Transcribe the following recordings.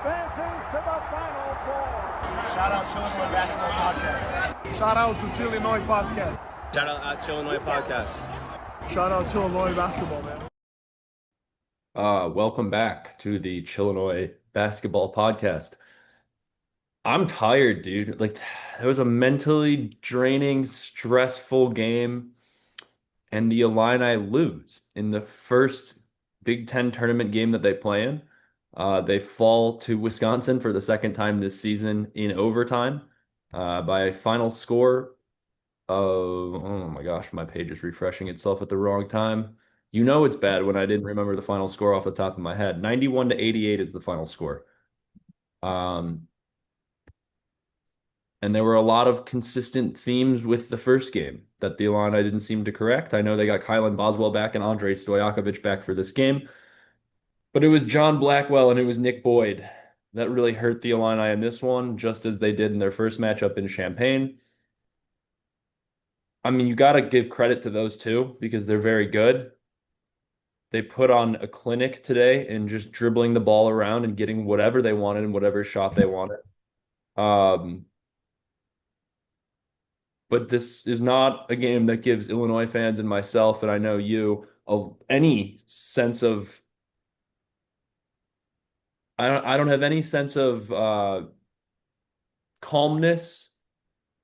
advances to the Final Four. Shout out Chillinois Basketball Podcast. Shout out to Chillinois Podcast. Shout out Chillinois Podcast. Shout out Chillinois Basketball, man. Welcome back to the Chillinois Basketball Podcast. I'm tired, dude. Like, it was a mentally draining, stressful game, and the Illini lose in the first Big Ten tournament game that they play in. They fall to Wisconsin for the second time this season in overtime by a final score of, oh my gosh, my page is refreshing itself at the wrong time. You know it's bad when I didn't remember the final score off the top of my head. 91-88 is the final score. And there were a lot of consistent themes with the first game that the Illini didn't seem to correct. I know they got Kylan Boswell back and Andrei Stojakovic back for this game, but it was John Blackwell and it was Nick Boyd that really hurt the Illini in this one, just as they did in their first matchup in Champaign. I mean, you got to give credit to those two because they're very good. They put on a clinic today in just dribbling the ball around and getting whatever they wanted and whatever shot they wanted. But this is not a game that gives Illinois fans and myself, and I know you, any sense of. I don't have any sense of calmness.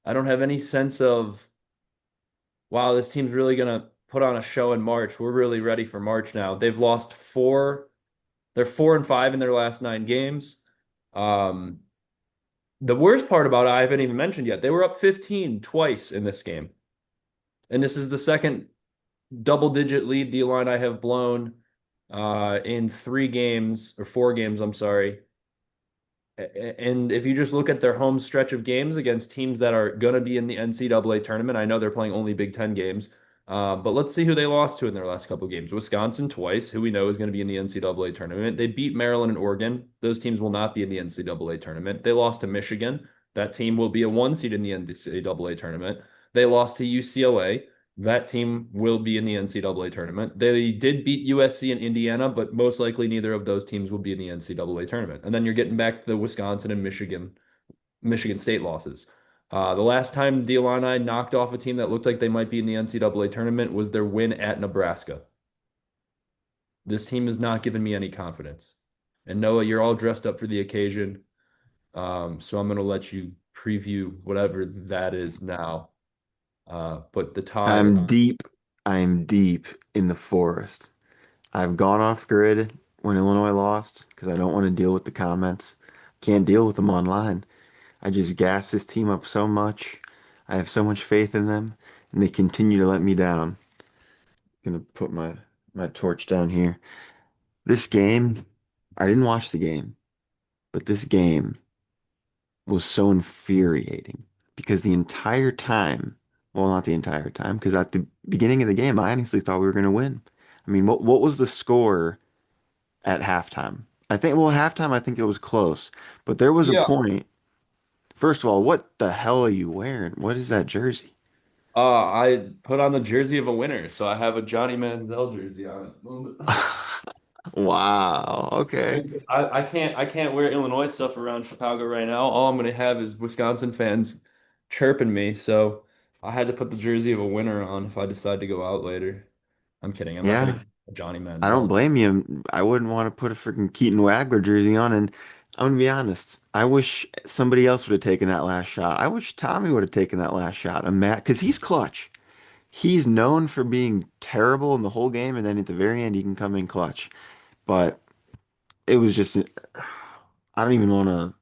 I don't have any sense of, wow, this team's really gonna put on a show in March. We're really ready for March now. They've lost four. They're 4-5 in their last 9 games. The worst part about it, I haven't even mentioned yet. They were up 15 twice in this game. And this is the second double-digit lead the Illini have blown in 3 games, or 4 games, I'm sorry. And if you just look at their home stretch of games against teams that are going to be in the NCAA tournament, I know they're playing only Big Ten games, but let's see who they lost to in their last couple of games. Wisconsin twice, who we know is going to be in the NCAA tournament. They beat Maryland and Oregon. Those teams will not be in the NCAA tournament. They lost to Michigan. That team will be a 1 seed in the NCAA tournament. They lost to UCLA. That team will be in the NCAA tournament. They did beat USC and Indiana, but most likely neither of those teams will be in the NCAA tournament. And then you're getting back to the Wisconsin and Michigan State losses. The last time the Illini knocked off a team that looked like they might be in the NCAA tournament was their win at Nebraska. This team has not given me any confidence. And Noah, you're all dressed up for the occasion. So I'm going to let you preview whatever that is now. But the tie. I'm deep in the forest. I've gone off grid when Illinois lost because I don't want to deal with the comments. Can't deal with them online. I just gas this team up so much. I have so much faith in them, and they continue to let me down. I'm gonna put my torch down here. This game, I didn't watch the game, but this game was so infuriating because the entire time, well, not the entire time, because at the beginning of the game, I honestly thought we were gonna win. I mean, what was the score at halftime? Halftime, I think it was close, but there was a Yeah. point. First of all, what the hell are you wearing? What is that jersey? I put on the jersey of a winner, so I have a Johnny Manziel jersey on at the moment. Wow. Okay. I can't wear Illinois stuff around Chicago right now. All I'm gonna have is Wisconsin fans chirping me, so I had to put the jersey of a winner on if I decide to go out later. I'm kidding. I'm not Yeah, gonna get a Johnny I don't Manziel. blame you. I wouldn't want to put a freaking Keaton Wagler jersey on, and I'm gonna be honest. I wish somebody else would have taken that last shot. I wish Tommy would have taken that last shot. I'm mad because he's clutch. He's known for being terrible in the whole game, and then at the very end, he can come in clutch. But it was just, I don't even want to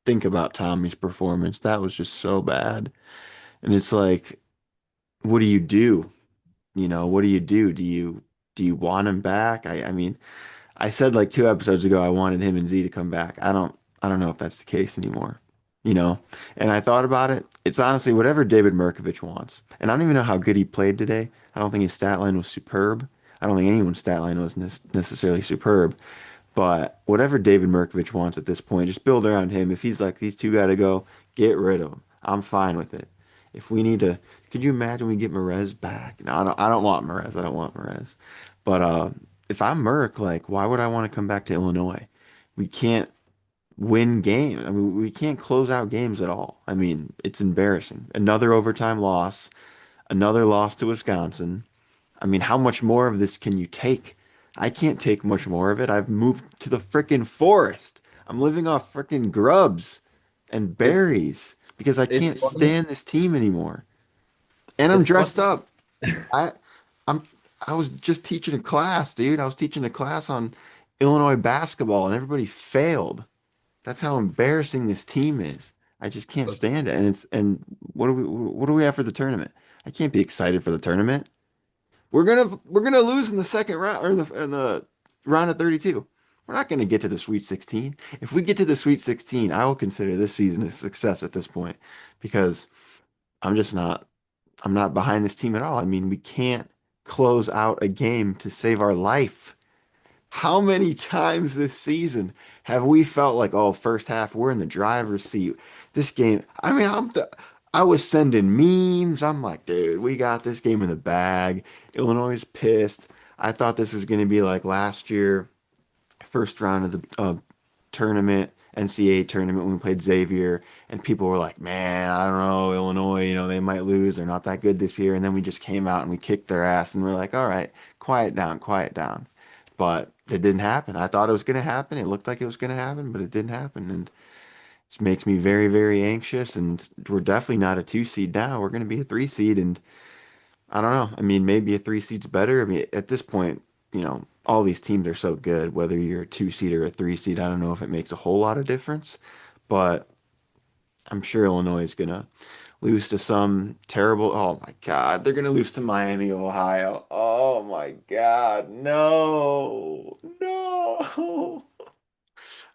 think about Tommy's performance. That was just so bad. And it's like, what do you do? What do you do? Do you want him back? I mean, I said like 2 episodes ago I wanted him and Z to come back. I don't know if that's the case anymore. You know? And I thought about it. It's honestly whatever David Mirkovich wants. And I don't even know how good he played today. I don't think his stat line was superb. I don't think anyone's stat line was necessarily superb. But whatever David Mirkovich wants at this point, just build around him. If he's like, these two got to go, get rid of them. I'm fine with it. If we need to, could you imagine we get Merez back? No, I don't want Merez. I don't want Merez. But if I'm Merck, like, why would I want to come back to Illinois? We can't win games. I mean, we can't close out games at all. I mean, it's embarrassing. Another overtime loss, another loss to Wisconsin. I mean, how much more of this can you take? I can't take much more of it. I've moved to the frickin' forest. I'm living off frickin' grubs and It's berries because I it's can't funny. stand this team anymore. And I'm It's dressed funny. up. I I'm I was just teaching a class, dude. I was teaching a class on Illinois basketball and everybody failed. That's how embarrassing this team is. I just can't stand it. And what do we have for the tournament? I can't be excited for the tournament. We're gonna lose in the second round or in the round of 32. We're not gonna get to the Sweet 16. If we get to the Sweet 16, I will consider this season a success at this point because I'm just not I'm not behind this team at all. I mean, we can't close out a game to save our life. How many times this season have we felt like, oh, first half, we're in the driver's seat. This game, I mean, I was sending memes. I'm like, dude, we got this game in the bag. Illinois is pissed. I thought this was going to be like last year, first round of the tournament, NCAA tournament when we played Xavier, and people were like, man, I don't know, Illinois, they might lose. They're not that good this year. And then we just came out and we kicked their ass, and we're like, all right, quiet down, quiet down. But it didn't happen. I thought it was going to happen. It looked like it was going to happen, but it didn't happen. And it makes me very, very anxious. And we're definitely not a 2 seed now. We're going to be a 3 seed. And I don't know. I mean, maybe a 3 seed's better. I mean, at this point, all these teams are so good, whether you're a 2 seed or a 3 seed. I don't know if it makes a whole lot of difference, but I'm sure Illinois is going to lose to some terrible. Oh my God, they're going to lose to Miami, Ohio. Oh my God, no, no.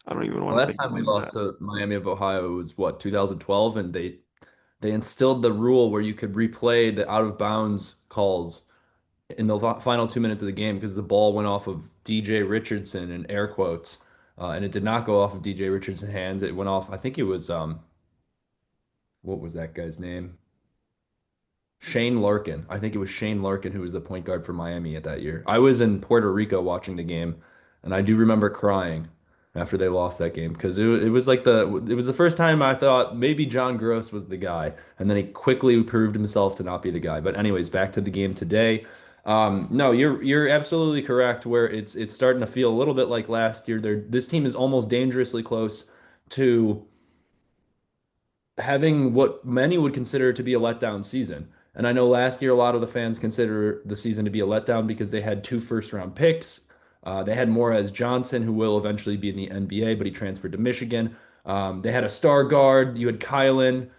I don't even The want to last think time we about lost that. to Miami of Ohio was what, 2012, and they instilled the rule where you could replay the out of bounds calls in the final 2 minutes of the game because the ball went off of DJ Richardson in air quotes, and it did not go off of DJ Richardson's hands. It went off. I think it was what was that guy's name? Shane Larkin. I think it was Shane Larkin who was the point guard for Miami at that year. I was in Puerto Rico watching the game, and I do remember crying after they lost that game because it was like it was the first time I thought maybe John Gross was the guy, and then he quickly proved himself to not be the guy. But anyways, back to the game today. No, you're absolutely correct. Where it's starting to feel a little bit like last year. This team is almost dangerously close to having what many would consider to be a letdown season. And I know last year a lot of the fans consider the season to be a letdown because they had two first round picks. They had Morez Johnson, who will eventually be in the NBA, but he transferred to Michigan. They had a star guard. You had Kylan.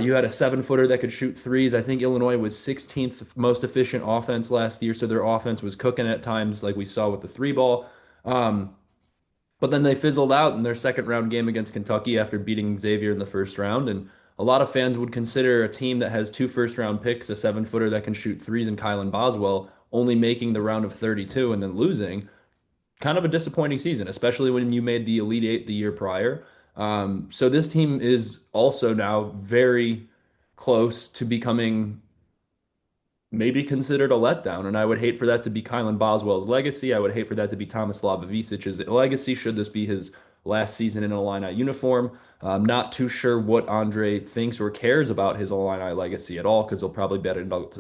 You had a 7-footer that could shoot threes. I think Illinois was 16th most efficient offense last year, so their offense was cooking at times, like we saw with the three ball. Um, but then they fizzled out in their second round game against Kentucky after beating Xavier in the first round. And a lot of fans would consider a team that has two first round picks, a 7-footer that can shoot threes, and Kylan Boswell only making the round of 32 and then losing. Kind of a disappointing season, especially when you made the Elite Eight the year prior. So this team is also now very close to becoming maybe considered a letdown. And I would hate for that to be Kylan Boswell's legacy. I would hate for that to be Thomas Slavovicic's legacy, should this be his last season in an Illini uniform. I'm not too sure what Andre thinks or cares about his Illini legacy at all because he'll probably be at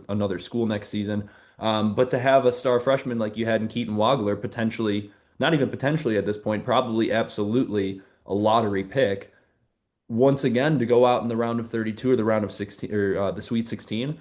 another school next season. But to have a star freshman like you had in Keaton Wagler, potentially, not even potentially at this point, probably absolutely a lottery pick, once again to go out in the round of 32 or the round of 16 or the Sweet 16.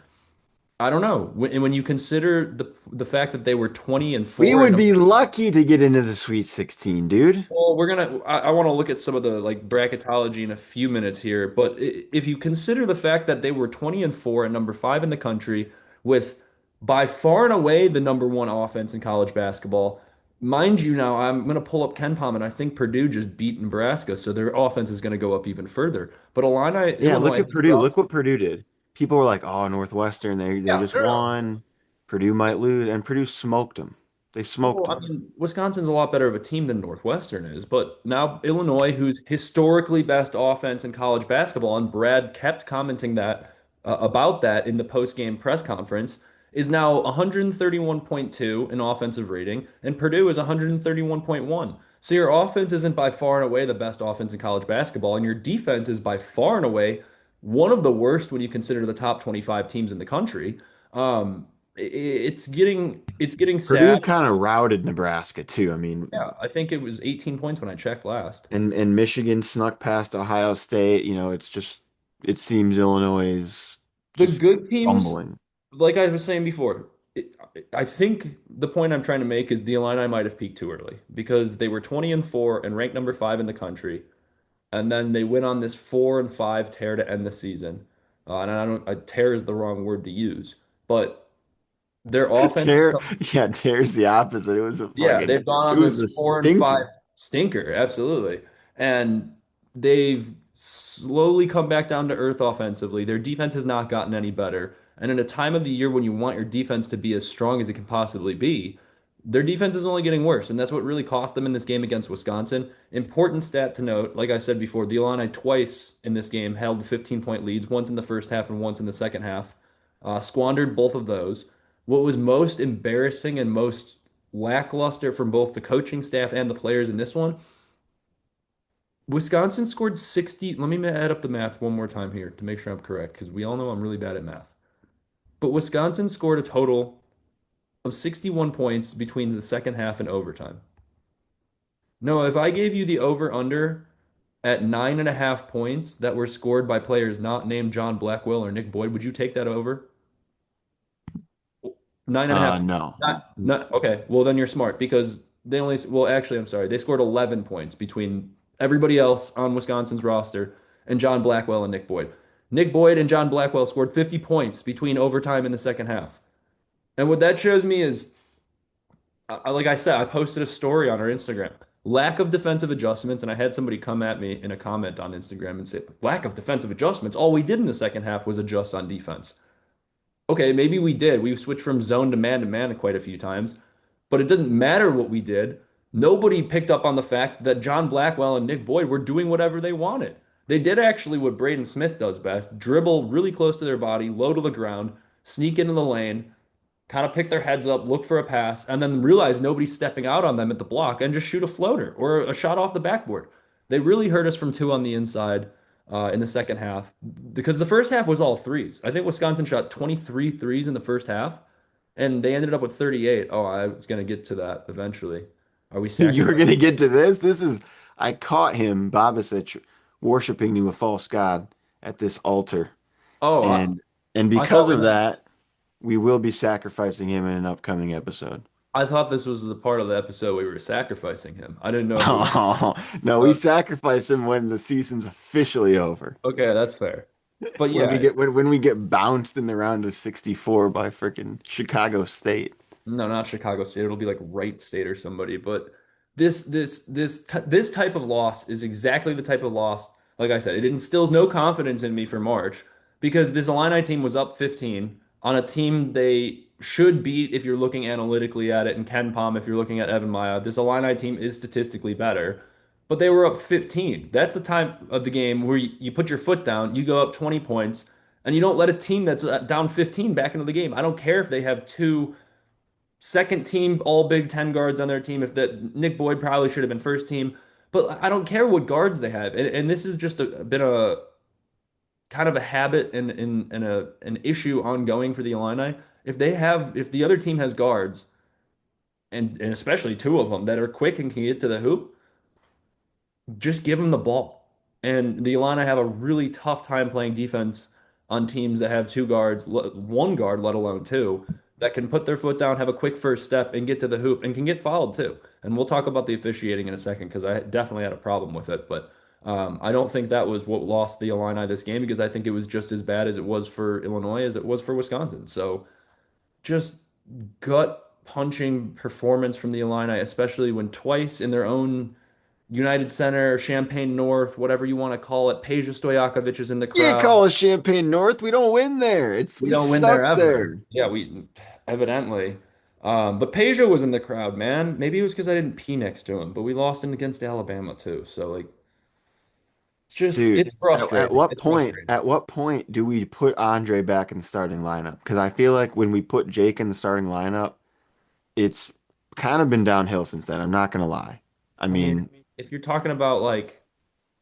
I don't know. And when you consider the fact that they were 20 and We 4 and would number, be lucky to get into the Sweet 16, dude. well, I want to look at some of the like bracketology in a few minutes here, but if you consider the fact that they were 20 and 4 and number 5 in the country with by far and away the number one offense in college basketball, mind you, now I'm going to pull up Ken Palm and I think Purdue just beat Nebraska, so their offense is going to go up even further. But Illini, Yeah, look Illinois, at Purdue. Look what Purdue did. People were like, "Oh, Northwestern, they yeah, just no, no. won. Purdue might lose," and Purdue smoked them. They smoked Well, I them. mean, Wisconsin's a lot better of a team than Northwestern is, but now Illinois, who's historically best offense in college basketball, and Brad kept commenting that about that in the post-game press conference, is now 131.2 in offensive rating, and Purdue is 131.1. So your offense isn't by far and away the best offense in college basketball, and your defense is by far and away one of the worst when you consider the top 25 teams in the country. It's getting Purdue sad. kind of routed Nebraska too. I mean, Yeah, I think it was 18 points when I checked last. and Michigan snuck past Ohio State. It's just it seems Illinois is The just good teams, fumbling. like I was saying before, I think the point I'm trying to make is the Illini might have peaked too early because they were 20-4 and ranked number 5 in the country. And then they went on this 4-5 tear to end the season. And I don't, tear is the wrong word to use, but their offense is Tear, yeah, tear's the opposite. yeah, they've gone It on was this a 4-5 stinker. stinker, absolutely. And they've slowly come back down to earth offensively. Their defense has not gotten any better. And in a time of the year when you want your defense to be as strong as it can possibly be, their defense is only getting worse. And that's what really cost them in this game against Wisconsin. Important stat to note, like I said before, the Illini twice in this game held 15-point leads, once in the first half and once in the second half. Squandered both of those. What was most embarrassing and most lackluster from both the coaching staff and the players in this one, Wisconsin scored 60. Let me add up the math one more time here to make sure I'm correct, because we all know I'm really bad at math. But Wisconsin scored a total of 61 points between the second half and overtime. No, if I gave you the over under at 9.5 points that were scored by players not named John Blackwell or Nick Boyd, would you take that over? 9.5. No. Not okay. Well, then you're smart because they only. Well, actually, I'm sorry. They scored 11 points between everybody else on Wisconsin's roster and John Blackwell and Nick Boyd. Nick Boyd and John Blackwell scored 50 points between overtime and the second half. And what that shows me is, like I said, I posted a story on our Instagram. Lack of defensive adjustments, and I had somebody come at me in a comment on Instagram and say, "Lack of defensive adjustments. All we did in the second half was adjust on defense." Okay, maybe we did. We switched from zone to man quite a few times, but it doesn't matter what we did. Nobody picked up on the fact that John Blackwell and Nick Boyd were doing whatever they wanted. They did actually what Braden Smith does best, dribble really close to their body, low to the ground, sneak into the lane, kind of pick their heads up, look for a pass, and then realize nobody's stepping out on them at the block and just shoot a floater or a shot off the backboard. They really hurt us from two on the inside in the second half because the first half was all threes. I think Wisconsin shot 23 threes in the first half, and they ended up with 38. Oh, I was going to get to that eventually. Are we You were sacrificing? gonna get to this. I caught him, Babasic, worshiping to a false god at this altar. Oh, And and I because thought of that, we will be sacrificing him in an upcoming episode. I thought this was the part of the episode we were sacrificing him. I didn't know if we were. Oh, no, we Uh, sacrifice him when the season's officially over. okay, that's fair. But When we yeah, get when we get bounced in the round of 64 by freaking Chicago State. no, not Chicago State. It'll be like Wright State or somebody. But this type of loss is exactly the type of loss. Like I said, it instills no confidence in me for March because this Illini team was up 15 on a team they should beat if you're looking analytically at it, and Ken Palm if you're looking at Evan Maya. This Illini team is statistically better, but they were up 15. That's the time of the game where you put your foot down, you go up 20 points, and you don't let a team that's down 15 back into the game. I don't care if they have two second team all Big Ten guards on their team. If that Nick Boyd probably should have been first team, but I don't care what guards they have. And this has just been a kind of a habit and an issue ongoing for the Illini. If the other team has guards and especially two of them that are quick and can get to the hoop, just give them the ball. And the Illini have a really tough time playing defense on teams that have two guards, one guard, let alone two, that can put their foot down, have a quick first step, and get to the hoop and can get fouled too. And we'll talk about the officiating in a second because I definitely had a problem with it. But I don't think that was what lost the Illini this game because I think it was just as bad as it was for Illinois as it was for Wisconsin. So just gut punching performance from the Illini, especially when twice in their own United Center, Champaign North, whatever you want to call it. Peja Stojakovic is in the You can't crowd. call us Champagne North. We don't win there. We We don't win there suck ever. there. Yeah, we evidently. But Peja was in the crowd, man. Maybe it was because I didn't pee next to him, but we lost him against Alabama too. So like, Dude, it's frustrating. It's frustrating. at what point do we put Andre back in the starting lineup? Because I feel like when we put Jake in the starting lineup, it's kind of been downhill since then. I'm not gonna lie. I I mean, mean, if you're talking about like,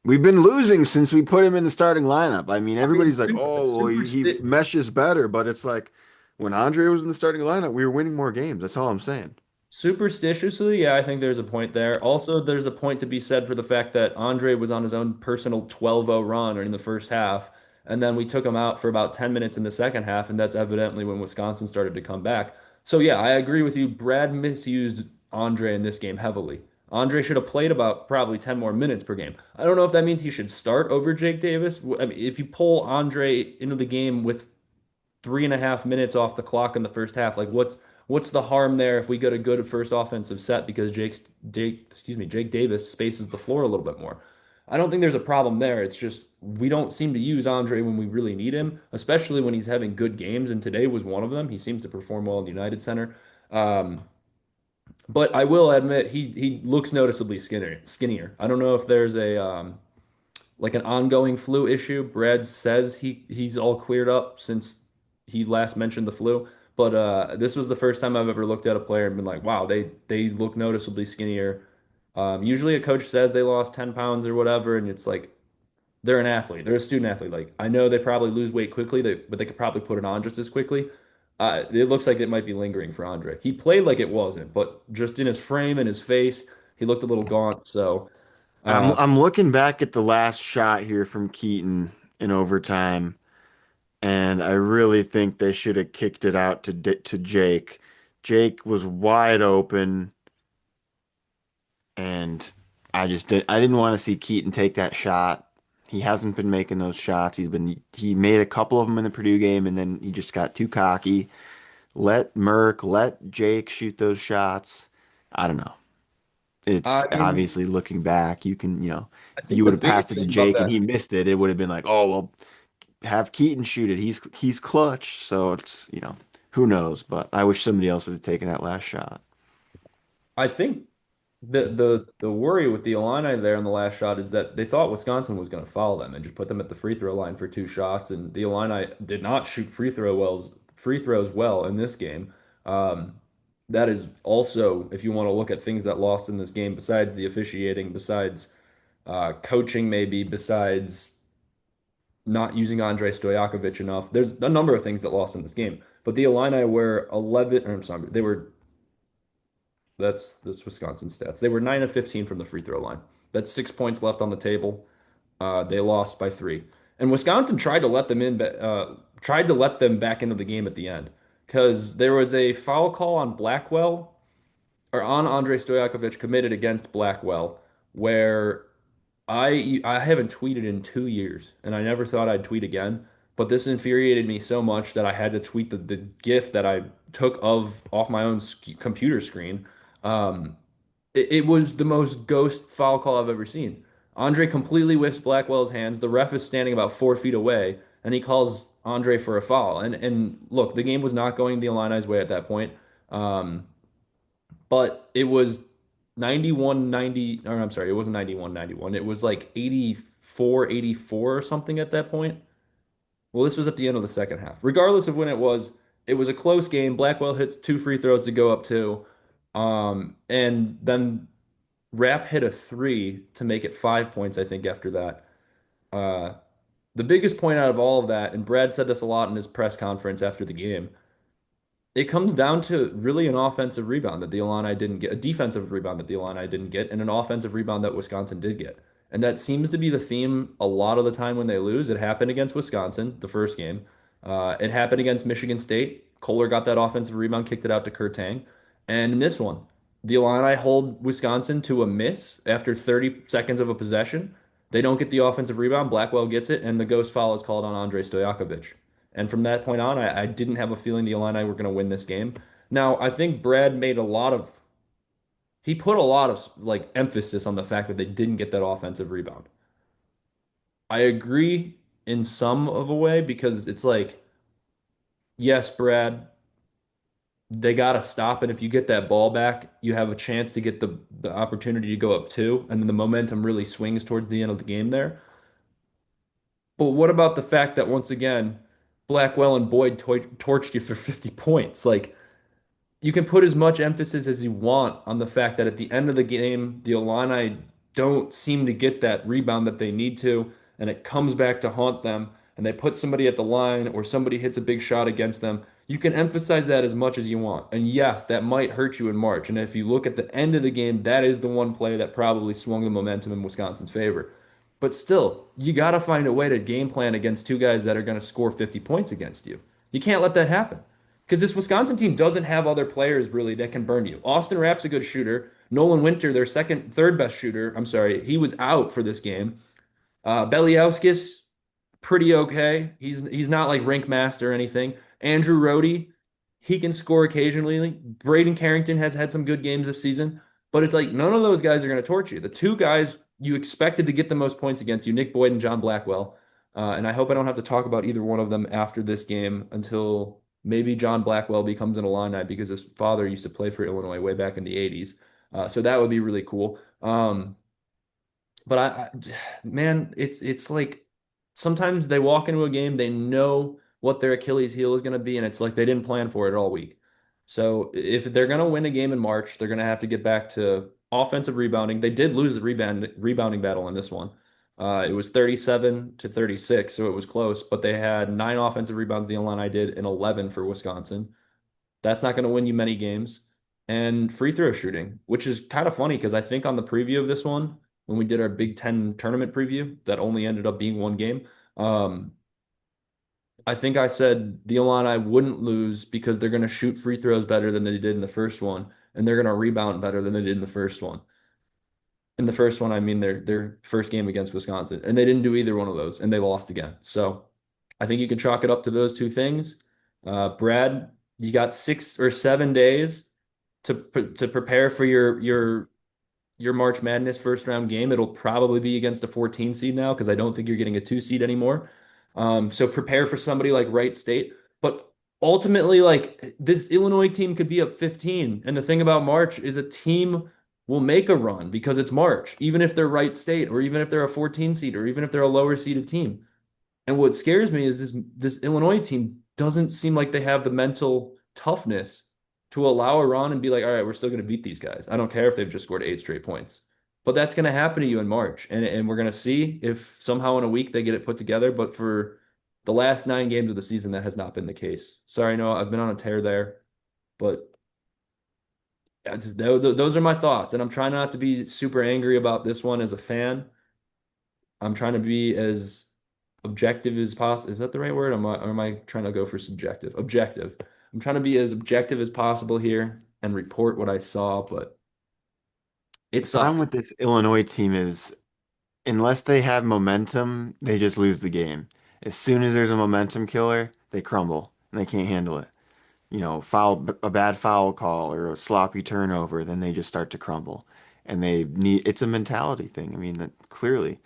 we've been losing since we put him in the starting lineup. I mean, I mean, everybody's like, oh, well, he meshes better, but it's like when Andre was in the starting lineup, we were winning more games. That's all I'm saying. superstitiously, yeah, I think there's a point there. Also, there's a point to be said for the fact that Andre was on his own personal 12-0 run in the first half, and then we took him out for about 10 minutes in the second half, and that's evidently when Wisconsin started to come back. So yeah, I agree with you. Brad misused Andre in this game heavily. Andre should have played about probably 10 more minutes per game. I don't know if that means he should start over Jake Davis. I mean, if you pull Andre into the game with 3.5 minutes off the clock in the first half. Like what's the harm there if we get a good first offensive set because Jake Davis spaces the floor a little bit more. I don't think there's a problem there. It's just we don't seem to use Andre when we really need him, especially when he's having good games, and today was one of them. He seems to perform well in the United Center. Um, but I will admit he looks noticeably skinnier. I don't know if there's a like an ongoing flu issue. Brad says he's all cleared up since he last mentioned the flu. But this was the first time I've ever looked at a player and been like, wow, they look noticeably skinnier. Usually a coach says they lost 10 pounds or whatever, and it's like they're an athlete, they're a student athlete. Like I know they probably lose weight quickly, but they could probably put it on just as quickly. It looks like it might be lingering for Andre. He played like it wasn't, but just in his frame and his face, he looked a little gaunt. So. I'm Uh, I'm looking back at the last shot here from Keaton in overtime, and I really think they should have kicked it out to Jake. Jake was wide open, and I didn't want to see Keaton take that shot. He hasn't been making those shots. He made a couple of them in the Purdue game, and then he just got too cocky. Let Jake shoot those shots. I don't know. It's I mean, obviously looking back, you can, I if you think the would have passed biggest it to thing about Jake and that. he missed it, it would have been like, oh, well, have Keaton shoot it. He's clutch. So it's, who knows? But I wish somebody else would have taken that last shot. I think the worry with the Illini there in the last shot is that they thought Wisconsin was going to foul them and just put them at the free throw line for two shots, and the Illini did not shoot free throws well in this game. Um, that is also, if you want to look at things that lost in this game, besides the officiating, besides coaching, maybe besides not using Andrei Stojakovic enough, there's a number of things that lost in this game. But the Illini were 11, or I'm sorry, they were that's Wisconsin stats. They were 9 of 15 from the free throw line. That's 6 points left on the table. They lost by three, and Wisconsin tried to let them in, tried to let them back into the game at the end because there was a foul call on Blackwell or on Andrei Stojakovic committed against Blackwell, where I haven't tweeted in 2 years, and I never thought I'd tweet again. But this infuriated me so much that I had to tweet the GIF that I took of off my own computer screen. Um, it was the most ghost foul call I've ever seen. Andre completely whiffs Blackwell's hands. The ref is standing about 4 feet away, and he calls Andre for a foul. And look, the game was not going the Illini's way at that point. Um, but it was 91-90, or I'm sorry, it wasn't 91-91. It was like 84-84 or something at that point. Well, this was at the end of the second half. Regardless of when it was a close game. Blackwell hits two free throws to go up two. And then Rap hit a three to make it 5 points, I think, after that. Uh, the biggest point out of all of that, and Brad said this a lot in his press conference after the game, it comes down to really an offensive rebound that the Illini didn't get, a defensive rebound that the Illini didn't get, and an offensive rebound that Wisconsin did get. And that seems to be the theme a lot of the time when they lose. It happened against Wisconsin, the first game. It happened against Michigan State. Kohler got that offensive rebound, kicked it out to Kurtang. And in this one, the Illini hold Wisconsin to a miss after 30 seconds of a possession. They don't get the offensive rebound. Blackwell gets it, and the ghost foul is called on Andrei Stojakovic. And from that point on, I didn't have a feeling the Illini were going to win this game. Now, I think Brad made he put a lot of like emphasis on the fact that they didn't get that offensive rebound. I agree in some of a way because it's like, yes, Brad, they got to stop. And if you get that ball back, you have a chance to get the opportunity to go up two. And then the momentum really swings towards the end of the game there. But what about the fact that once again, Blackwell and Boyd torched you for 50 points? Like, you can put as much emphasis as you want on the fact that at the end of the game, the Illini don't seem to get that rebound that they need to, and it comes back to haunt them, and they put somebody at the line or somebody hits a big shot against them. You can emphasize that as much as you want. And yes, that might hurt you in March. And if you look at the end of the game, that is the one play that probably swung the momentum in Wisconsin's favor. But still, you got to find a way to game plan against two guys that are going to score 50 points against you. You can't let that happen. Because this Wisconsin team doesn't have other players really that can burn you. Austin Rapp's a good shooter. Nolan Winter, their third best shooter, I'm sorry, he was out for this game. Beliauskas, pretty okay. He's not like rink master or anything. Andrew Rohde, he can score occasionally. Braden Carrington has had some good games this season, but it's like none of those guys are going to torch you. The two guys you expected to get the most points against you, Nick Boyd and John Blackwell. And I hope I don't have to talk about either one of them after this game until maybe John Blackwell becomes an Illini because his father used to play for Illinois way back in the 80s. So that would be really cool. But man, it's like sometimes they walk into a game, they know what their Achilles heel is going to be, and it's like they didn't plan for it all week. So if they're going to win a game in March, they're going to have to get back to offensive rebounding. They did lose the rebounding battle in this one. It was 37 to 36, so it was close, but they had 9 offensive rebounds, the Illini did, and 11 for Wisconsin. That's not going to win you many games. And free throw shooting, which is kind of funny because I think on the preview of this one, when we did our Big Ten tournament preview, that only ended up being one game. I think I said the Illini wouldn't lose because they're going to shoot free throws better than they did in the first one, and they're going to rebound better than they did in the first one. In the first one, I mean their first game against Wisconsin, and they didn't do either one of those, and they lost again. So I think you can chalk it up to those two things. Brad, you got 6 or 7 days to prepare for your March Madness first round game. It'll probably be against a 14 seed now because I don't think you're getting a 2 seed anymore. So prepare for somebody like Wright State. But ultimately, like this Illinois team could be up 15. And the thing about March is a team will make a run because it's March, even if they're Wright State or even if they're a 14 seed or even if they're a lower seeded team. And what scares me is this Illinois team doesn't seem like they have the mental toughness to allow a run and be like, all right, we're still going to beat these guys. I don't care if they've just scored 8 straight points. But that's going to happen to you in March. And we're going to see if somehow in a week they get it put together. But for the last 9 games of the season, that has not been the case. Sorry, no, I've been on a tear there. But those are my thoughts. And I'm trying not to be super angry about this one as a fan. I'm trying to be as objective as possible. Is that the right word? Or am I trying to go for subjective? Objective. I'm trying to be as objective as possible here and report what I saw, but it The problem sucked. with this Illinois team is unless they have momentum, they just lose the game. As soon as there's a momentum killer, they crumble and they can't handle it. A bad foul call or a sloppy turnover, then they just start to crumble. And it's a mentality thing. I mean, that clearly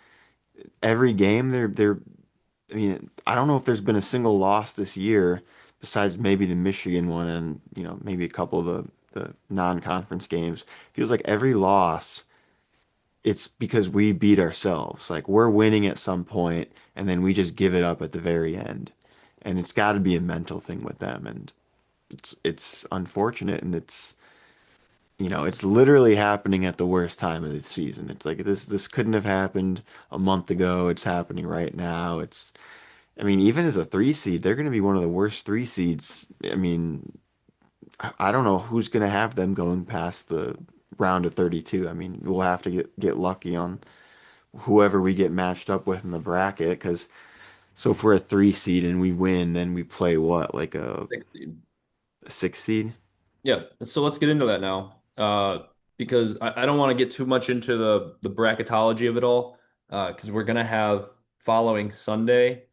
every game I mean, I don't know if there's been a single loss this year besides maybe the Michigan one and, maybe a couple of the non-conference games. Feels like every loss, it's because we beat ourselves. Like we're winning at some point and then we just give it up at the very end. And it's got to be a mental thing with them. And it's unfortunate and it's literally happening at the worst time of the season. It's like this couldn't have happened a month ago. It's happening right now. I mean, even as a 3 seed, they're going to be one of the worst 3 seeds. I mean, I don't know who's going to have them going past the round of 32. I mean, we'll have to get lucky on whoever we get matched up with in the bracket. Because so if we're a 3 seed and we win, then we play what, like a 6 seed? Yeah, so let's get into that now. Because I don't want to get too much into the bracketology of it all. Because we're gonna have following Sunday.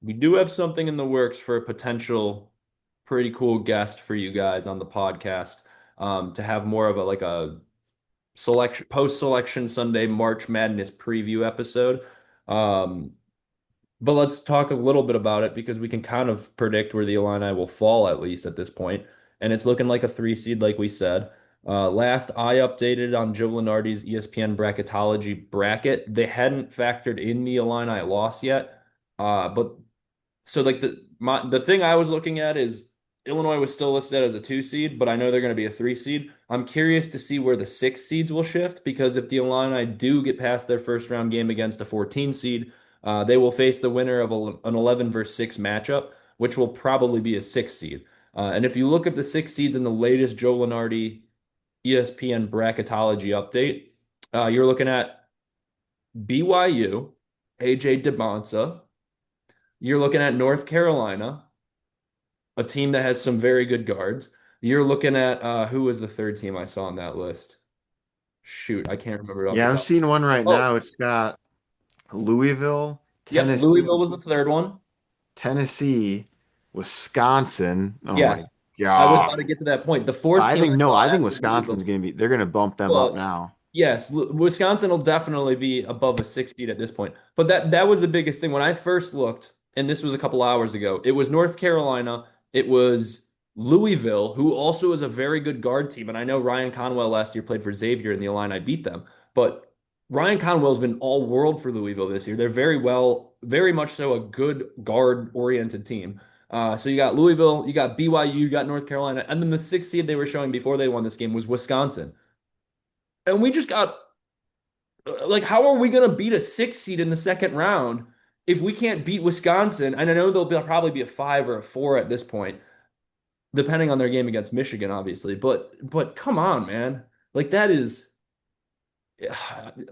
We do have something in the works for a potential pretty cool guest for you guys on the podcast. To have more of a like a selection post-selection Sunday March Madness preview episode. Um, but let's talk a little bit about it because we can kind of predict where the Illini will fall at least at this point. And it's looking like a 3 seed, like we said. Last I updated on Joe Lunardi's ESPN bracketology bracket, they hadn't factored in the Illini loss yet. But so like the thing I was looking at is Illinois was still listed as a 2 seed, but I know they're going to be a 3 seed. I'm curious to see where the 6 seeds will shift because if the Illini do get past their first round game against a 14 seed, they will face the winner of an 11 versus 6 matchup, which will probably be a 6 seed. And if you look at the 6 seeds in the latest Joe Lunardi ESPN bracketology update, you're looking at BYU, AJ DeBonsa. You're looking at North Carolina, a team that has some very good guards. You're looking at who was the third team I saw on that list? Shoot, I can't remember it off the Yeah, I'm top. seeing one right Oh, now. It's got Louisville, yep, Louisville Tennessee, was the third one. Tennessee, Wisconsin. Oh my Yes, I was about God. to get to that point. The fourth team I No, saw I think after Louisville, Wisconsin's gonna be they're gonna bump them up but now. yes, Wisconsin will definitely be above a 6 seed at this point. But that was the biggest thing when I first looked, and this was a couple hours ago. It was North Carolina, it was Louisville, who also is a very good guard team. And I know Ryan Conwell last year played for Xavier in the Illini beat them, but Ryan Conwell's been all world for Louisville this year. They're very much so a good guard oriented team. So you got Louisville, you got BYU, you got North Carolina, and then the 6 seed they were showing before they won this game was Wisconsin. And we just got like, how are we going to beat a 6 seed in the second round if we can't beat Wisconsin? And I know they'll probably be a 5 or a 4 at this point, depending on their game against Michigan, obviously. But come on, man. Like that is,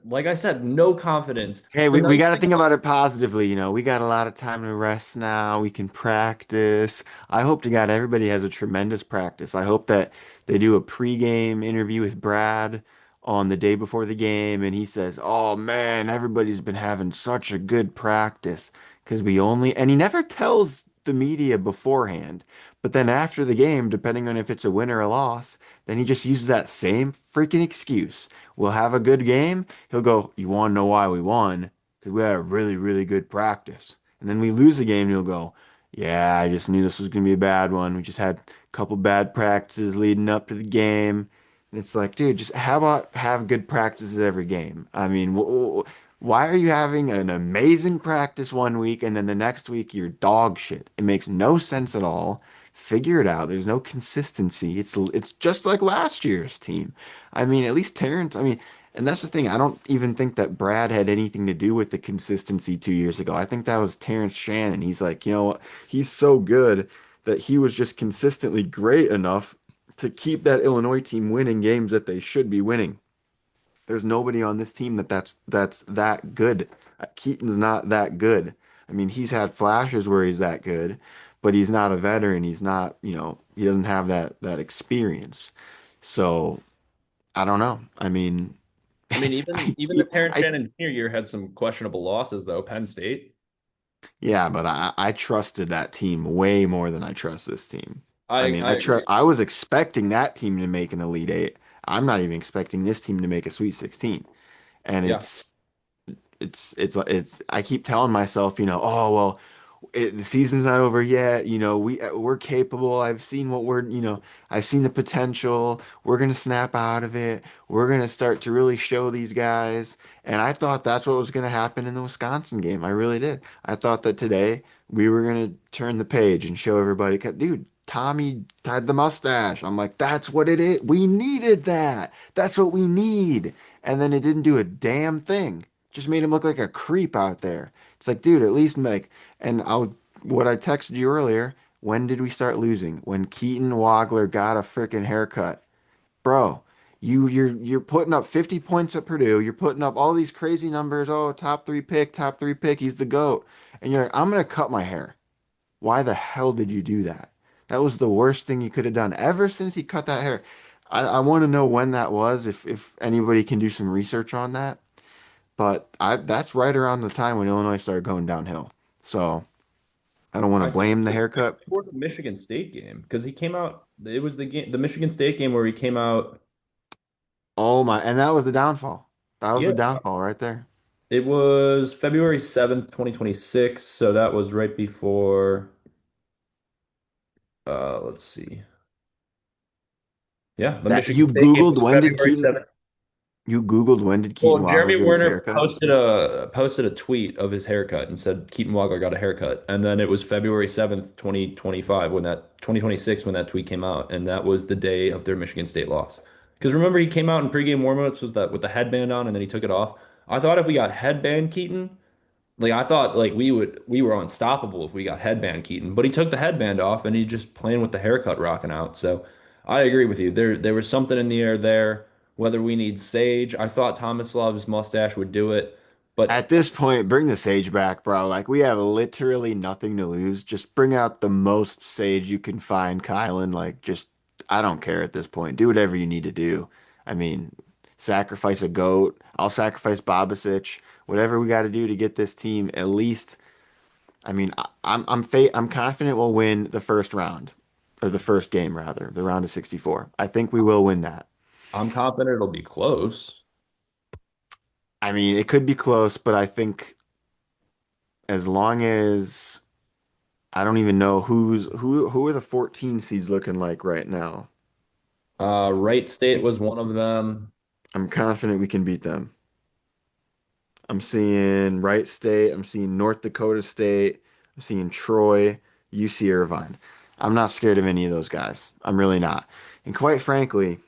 like I said, no confidence. Hey, The we nice got to thing think about about it positively. We got a lot of time to rest now. We can practice. I hope to God everybody has a tremendous practice. I hope that they do a pregame interview with Brad on the day before the game, and he says, "Oh man, everybody's been having such a good practice because and he never tells the media beforehand, but then after the game, depending on if it's a win or a loss, then he just uses that same freaking excuse. We'll have a good game. He'll go, "You want to know why we won? Because we had a really, really good practice." And then we lose the game, and he'll go, "Yeah, I just knew this was going to be a bad one. We just had a couple bad practices leading up to the game." And it's like, dude, just how about have good practices every game? I mean, why are you having an amazing practice one week and then the next week you're dog shit? It makes no sense at all. Figure it out. There's no consistency. It's just like last year's team. I mean, at least Terrence, I mean, and that's the thing. I don't even think that Brad had anything to do with the consistency 2 years ago. I think that was Terrence Shannon. He's like, you know what? He's so good that he was just consistently great enough to keep that Illinois team winning games that they should be winning. There's nobody on this team that's that good. Keaton's not that good. I mean, he's had flashes where he's that good, but he's not a veteran. He's not, he doesn't have that experience. So I don't know. I mean, I mean, even the Terrence Shannon Jr. year had some questionable losses, though. Penn State. yeah, but I trusted that team way more than I trust this team. I mean, I agree. I was expecting that team to make an Elite Eight. I'm not even expecting this team to make a Sweet 16. And Yeah. I keep telling myself, oh well, the season's not over yet. We're capable. I've seen the potential. We're gonna snap out of it. We're gonna start to really show these guys. And I thought that's what was gonna happen in the Wisconsin game. I really did. I thought that today we were gonna turn the page and show everybody, dude. Tommy had the mustache. I'm like, that's what it is. We needed that. That's what we need. And then it didn't do a damn thing. Just made him look like a creep out there. It's like, dude, at least make. And what I texted you earlier, when did we start losing? When Keaton Wagler got a freaking haircut. Bro, you're putting up 50 points at Purdue. You're putting up all these crazy numbers. Oh, top three pick, he's the GOAT. And you're like, I'm gonna cut my hair. Why the hell did you do that? That was the worst thing you could have done ever since he cut that hair. I want to know when that was, if anybody can do some research on that. But that's right around the time when Illinois started going downhill. So I don't want to I think blame the it was right haircut. before the Michigan State game because he came out. It was the Michigan State game where he came out. Oh my, and that was the downfall. That was Yeah, the downfall right there. it was February 7th, 2026. So that was right before. Let's see. Yeah, the That Michigan you State game Googled was when did February Keaton 7th. You Googled when did Keaton Well, Waddle Jeremy get his Werner haircut? posted a tweet of his haircut and said Keaton Wagler got a haircut. And then it was February 7th, 2025 when that 2026 when that tweet came out, and that was the day of their Michigan State loss. Because remember he came out in pregame warmups was that with the headband on and then he took it off. I thought if we got headband Keaton, like I thought like we were unstoppable if we got headband Keaton, but he took the headband off and he's just playing with the haircut rocking out. So I agree with you. There was something in the air there. Whether we need sage, I thought Tomislav's mustache would do it, but At this point, bring the sage back, bro. Like we have literally nothing to lose. Just bring out the most sage you can find, Kylan. Like just I don't care at this point. Do whatever you need to do. I mean, sacrifice a goat. I'll sacrifice Babasic. Whatever we got to do to get this team at least. I mean, I'm confident we'll win the first round or the first game rather, the round of 64. I think we will win that. I'm confident it'll be close. I mean, it could be close, but I think as long as I don't even know who are the 14 seeds looking like right now. Wright State was one of them. I'm confident we can beat them. I'm seeing Wright State, I'm seeing North Dakota State, I'm seeing Troy, UC Irvine. I'm not scared of any of those guys. I'm really not. And quite frankly,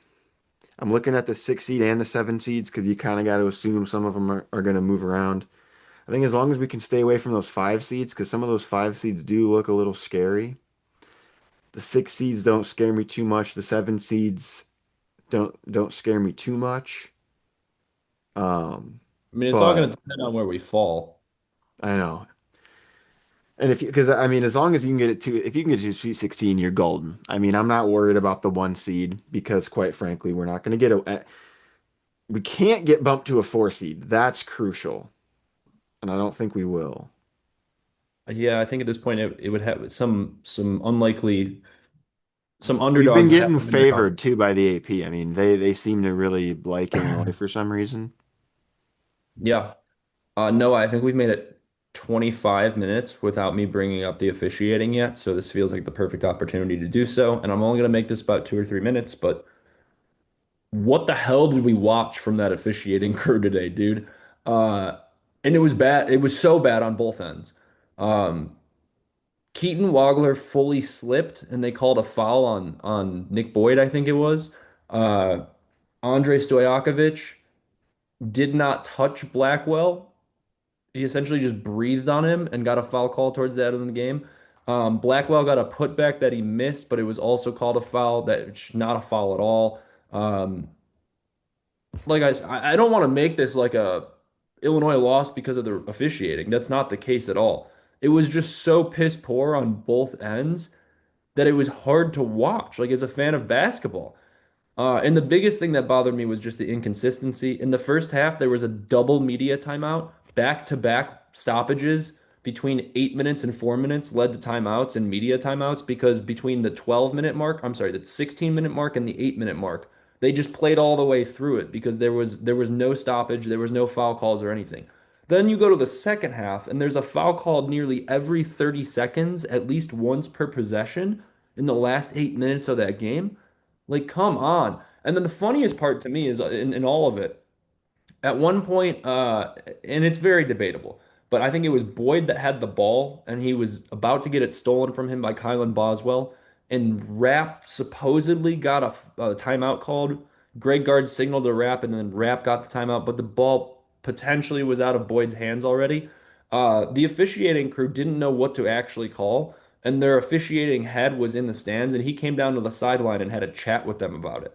I'm looking at the 6 seed and the 7 seeds because you kind of got to assume some of them are going to move around. I think as long as we can stay away from those 5 seeds, because some of those 5 seeds do look a little scary. The 6 seeds don't scare me too much. The 7 seeds don't scare me too much. Um, I mean, it's all going but to depend on where we fall. I know. And if you, because I mean, as long as you can get it to, if you can get to Sweet 16, you're golden. I mean, I'm not worried about the 1 seed because, quite frankly, we're not going to get we can't get bumped to a 4 seed. That's crucial, and I don't think we will. Yeah, I think at this point it would have some unlikely some We've been underdogs would have getting to win their favored conference. too by the AP. I mean, they seem to really like Illinois for some reason. Yeah. No, I think we've made it 25 minutes without me bringing up the officiating yet, so this feels like the perfect opportunity to do so. And I'm only going to make this about 2 or 3 minutes, but what the hell did we watch from that officiating crew today, dude? Uh, and it was bad. It was so bad on both ends. Um, Keaton Wagler fully slipped, and they called a foul on Nick Boyd, I think it was. Uh, Andrei Stojakovic did not touch Blackwell. He essentially just breathed on him and got a foul call towards the end of the game. Blackwell got a putback that he missed, but it was also called a foul that's not a foul at all. Um, like I don't want to make this like a Illinois loss because of the officiating. That's not the case at all. It was just so piss poor on both ends that it was hard to watch, like as a fan of basketball. And the biggest thing that bothered me was just the inconsistency. In the first half, there was a double media timeout, back-to-back stoppages between 8 minutes and 4 minutes led to timeouts and media timeouts because between the 12-minute mark, I'm sorry, the 16-minute mark and the 8-minute mark, they just played all the way through it because there was no stoppage, there was no foul calls or anything. Then you go to the second half, and there's a foul called nearly every 30 seconds, at least once per possession in the last 8 minutes of that game. Like, come on. And then the funniest part to me is in all of it, at one point, and it's very debatable, but I think it was Boyd that had the ball, and he was about to get it stolen from him by Kylan Boswell, and Rapp supposedly got a timeout called. Greg Gard signaled to Rapp, and then Rapp got the timeout, but the ball potentially was out of Boyd's hands already. The officiating crew didn't know what to actually call, and their officiating head was in the stands, and he came down to the sideline and had a chat with them about it.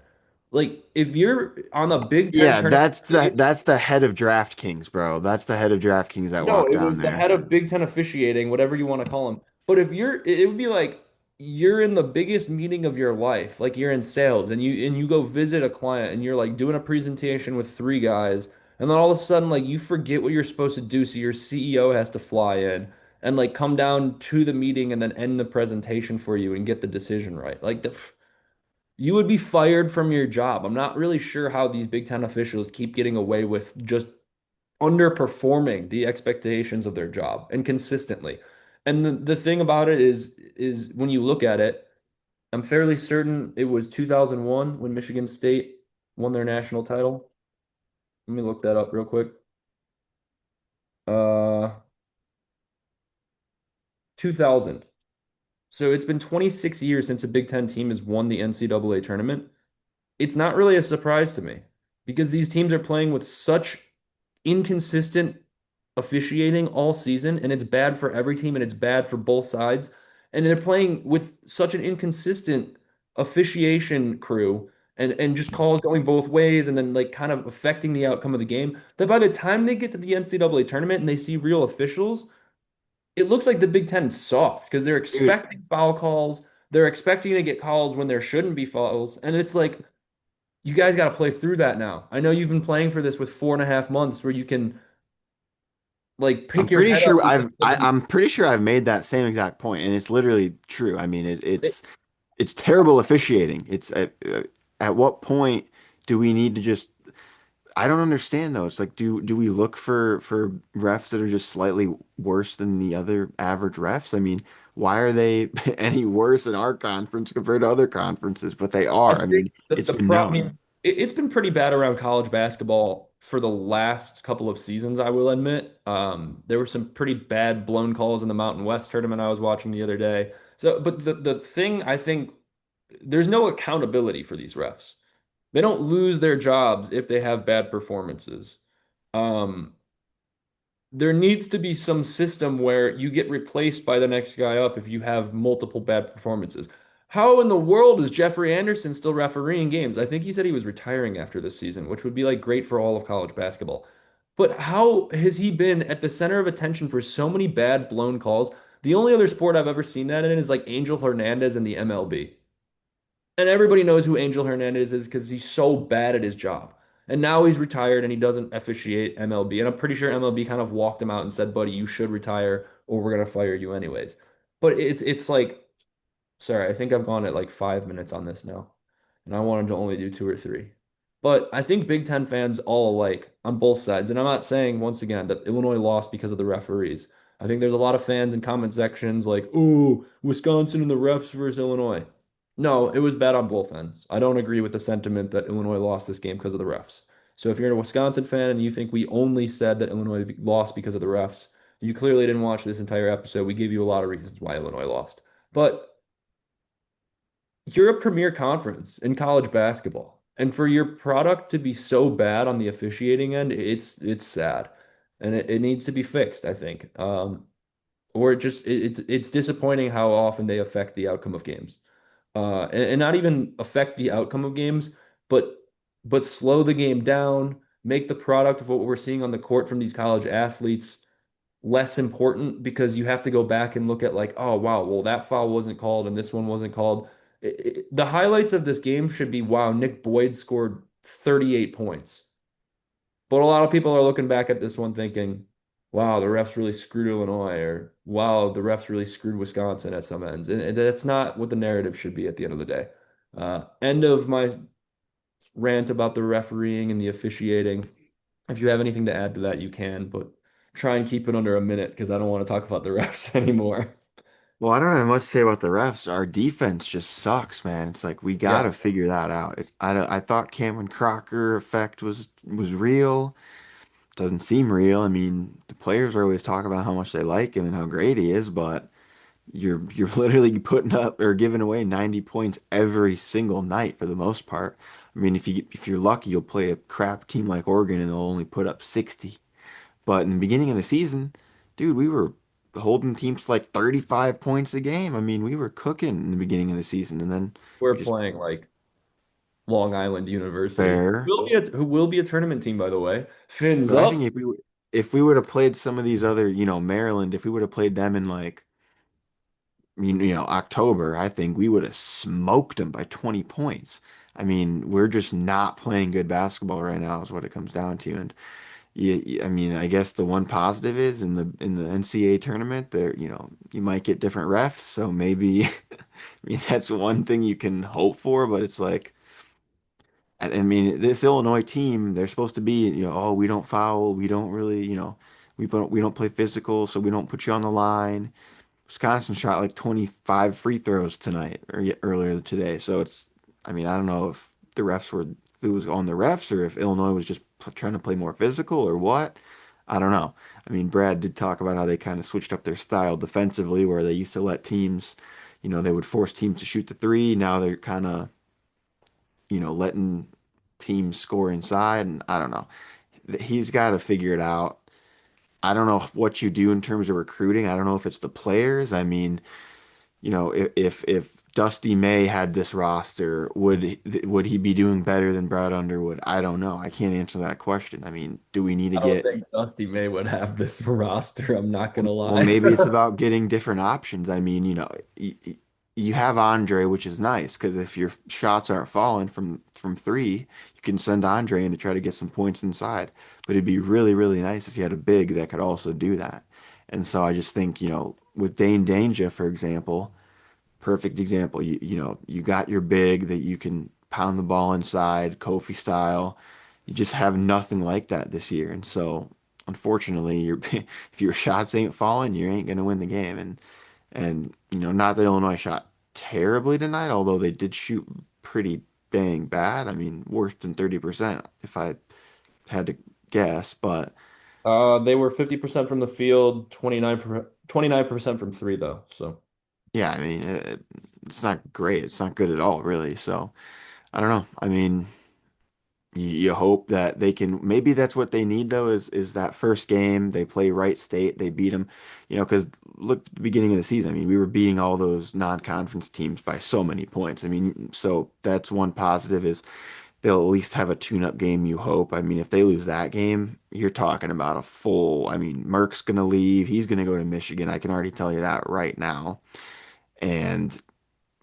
Like, if you're on a Big Ten Yeah, tournament, that's the head of DraftKings, bro. That's the head of DraftKings that no, walked it down was the there. head of Big Ten officiating, whatever you want to call him. But if it would be like you're in the biggest meeting of your life, like you're in sales, and you go visit a client, and you're like doing a presentation with three guys, and then all of a sudden, like you forget what you're supposed to do, so your CEO has to fly in and like come down to the meeting and then end the presentation for you and get the decision right. You would be fired from your job. I'm not really sure how these Big Ten officials keep getting away with just underperforming the expectations of their job and consistently. And the thing about it is when you look at it, I'm fairly certain it was 2001 when Michigan State won their national title. Let me look that up real quick. Uh, 2000. So it's been 26 years since a Big Ten team has won the NCAA tournament. It's not really a surprise to me because these teams are playing with such inconsistent officiating all season, and it's bad for every team and it's bad for both sides. And they're playing with such an inconsistent officiation crew and just calls going both ways and then like kind of affecting the outcome of the game that by the time they get to the NCAA tournament and they see real officials, it looks like the Big Ten's soft because they're Dude, expecting foul calls. They're expecting to get calls when there shouldn't be fouls. And it's like, you guys got to play through that now. I know you've been playing for this with 4.5 months where you can like I'm pick your pretty head up sure and look like I'm pretty sure I've made that same exact point, and it's literally true. I mean, it, it's terrible officiating. It's at what point do we need to just? I don't understand though. It's like, do we look for refs that are just slightly worse than the other average refs? I mean, why are they any worse in our conference compared to other conferences? But they I are. I think mean, that it's the been pro, I known. mean, it's been pretty bad around college basketball for the last couple of seasons, I will admit. There were some pretty bad blown calls in the Mountain West tournament I was watching the other day. So, but the thing I think there's no accountability for these refs. They don't lose their jobs if they have bad performances. Um, there needs to be some system where you get replaced by the next guy up if you have multiple bad performances. How in the world is Jeffrey Anderson still refereeing games? I think he said he was retiring after this season, which would be like great for all of college basketball. But how has he been at the center of attention for so many bad blown calls? The only other sport I've ever seen that in is like Angel Hernandez in the MLB. And everybody knows who Angel Hernandez is because he's so bad at his job. And now he's retired and he doesn't officiate MLB. And I'm pretty sure MLB kind of walked him out and said, buddy, you should retire or we're gonna fire you anyways. But it's like, sorry, I think I've gone at like 5 minutes on this now. And I wanted to only do two or three. But I think Big Ten fans all alike on both sides. And I'm not saying once again that Illinois lost because of the referees. I think there's a lot of fans in comment sections like, oh, Wisconsin and the refs versus Illinois. No, it was bad on both ends. I don't agree with the sentiment that Illinois lost this game because of the refs. So if you're a Wisconsin fan and you think we only said that Illinois lost because of the refs, you clearly didn't watch this entire episode. We gave you a lot of reasons why Illinois lost. But you're a premier conference in college basketball. And for your product to be so bad on the officiating end, it's sad. And it needs to be fixed, I think. Or it's disappointing how often they affect the outcome of games. And not even affect the outcome of games, but slow the game down, make the product of what we're seeing on the court from these college athletes less important because you have to go back and look at like, oh wow, well that foul wasn't called and this one wasn't called. The highlights of this game should be wow, Nick Boyd scored 38 points. But a lot of people are looking back at this one thinking, wow, the refs really screwed Illinois, or wow, the refs really screwed Wisconsin at some ends. And that's not what the narrative should be at the end of the day. End of my rant about the refereeing and the officiating. If you have anything to add to that, you can, but try and keep it under a minute because I don't want to talk about the refs anymore. Well, I don't have much to say about the refs. Our defense just sucks, man. It's like we Yeah, gotta figure that out. I thought Cameron Crocker effect was real. Doesn't seem real. I mean, the players are always talking about how much they like him and how great he is, but you're literally putting up or giving away 90 points every single night for the most part. I mean, if you're lucky, you'll play a crap team like Oregon and they'll only put up 60. But in the beginning of the season, dude, we were holding teams to like 35 points a game. I mean, we were cooking in the beginning of the season, and then we we're just playing like Long Island University, fair. who will be a tournament team, by the way. Fins But I up. think if we would have played some of these other, Maryland, if we would have played them in like October, I think we would have smoked them by 20 points. I mean, we're just not playing good basketball right now, is what it comes down to. And I mean, I guess the one positive is in the NCAA tournament, there, you might get different refs, so maybe, I mean, that's one thing you can hope for. But it's like, I mean, this Illinois team, they're supposed to be, oh, we don't foul, we don't really, we don't play physical, so we don't put you on the line. Wisconsin shot like 25 free throws tonight or earlier today. So I mean, I don't know if the refs were it was on the refs or if Illinois was just trying to play more physical or what. I don't know. I mean, Brad did talk about how they kind of switched up their style defensively, where they used to let teams, they would force teams to shoot the three. Now they're kind of, letting teams score inside, and I don't know. He's got to figure it out. I don't know what you do in terms of recruiting. I don't know if it's the players. I mean, if Dusty May had this roster, would he be doing better than Brad Underwood? I don't know. I can't answer that question. I mean, do we need to I don't get think Dusty May would have this roster. I'm not gonna well, lie. maybe it's about getting different options. I mean, you have Andre, which is nice because if your shots aren't falling from three, you can send Andre in to try to get some points inside. But it'd be really, really nice if you had a big that could also do that. And so I just think, with Dane Danger, for example, perfect example. You got your big that you can pound the ball inside, Kofi style. You just have nothing like that this year. And so unfortunately, if your shots ain't falling, you ain't gonna win the game. And not that Illinois shot terribly tonight, although they did shoot pretty dang bad. I mean, worse than 30% if I had to guess, but They were 50% from the field, 29% from three though. So yeah, I mean, it's not great. It's not good at all, really. So I don't know. I mean, you hope that they can. Maybe that's what they need though. Is that first game they play Wright State, they beat them, because look at the beginning of the season. I mean, we were beating all those non-conference teams by so many points. I mean, so that's one positive is they'll at least have a tune-up game. You hope. I mean, if they lose that game, you're talking about a full. I mean, Merck's gonna leave. He's gonna go to Michigan. I can already tell you that right now. And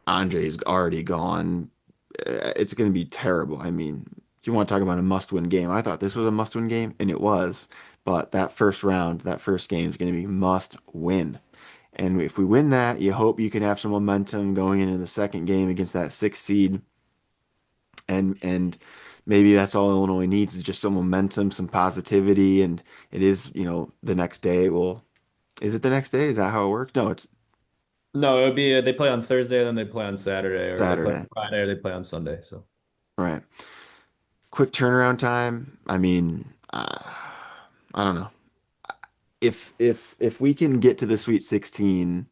Andre's already gone. It's going to be terrible. I mean, if you want to talk about a must-win game, I thought this was a must-win game, and it was. But that first round, that first game is going to be must win. And if we win that, you hope you can have some momentum going into the second game against that sixth seed. And maybe that's all Illinois needs is just some momentum, some positivity. And it is, the next day. Well, is it the next day? Is that how it works? No, it's no, it would be they play on Thursday, then they play on Saturday, or they play on Saturday. Friday, or they play on Sunday. So Right. Quick turnaround time. I mean, I don't know. If we can get to the Sweet 16,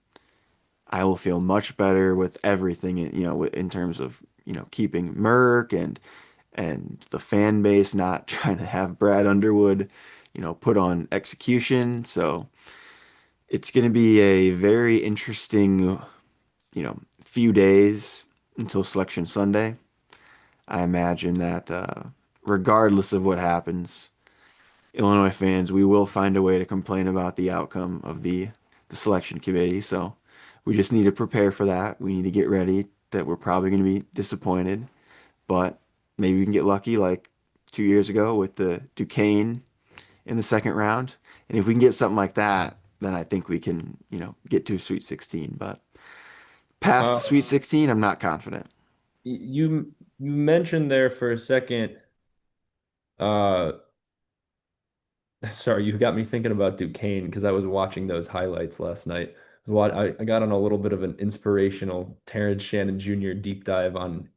I will feel much better with everything, in terms of, keeping Merck and the fan base not trying to have Brad Underwood, put on execution. So it's going to be a very interesting, few days until Selection Sunday. I imagine that regardless of what happens, Illinois fans, we will find a way to complain about the outcome of the selection committee. So we just need to prepare for that. We need to get ready that we're probably going to be disappointed, but maybe we can get lucky like 2 years ago with the Duquesne in the second round. And if we can get something like that, then I think we can, get to a Sweet 16. But past uh, the Sweet 16, I'm not confident. you mentioned there for a second. Uh, Sorry, you got me thinking about Duquesne because I was watching those highlights last night. I got on a little bit of an inspirational Terrence Shannon Jr. deep dive on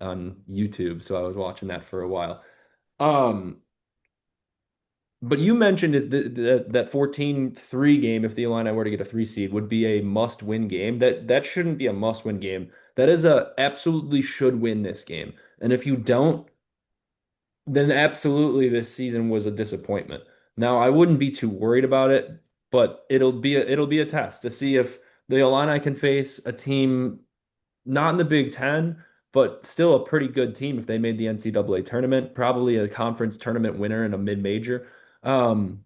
YouTube, so I was watching that for a while. Um, but you mentioned that 14-3 game, if the Illini were to get a three seed, would be a must-win game. That shouldn't be a must-win game. That is a absolutely should win this game. And if you don't, then absolutely this season was a disappointment. Now, I wouldn't be too worried about it, but it'll be a test to see if the Illini can face a team not in the Big Ten, but still a pretty good team if they made the NCAA tournament, probably a conference tournament winner in a mid-major. Um,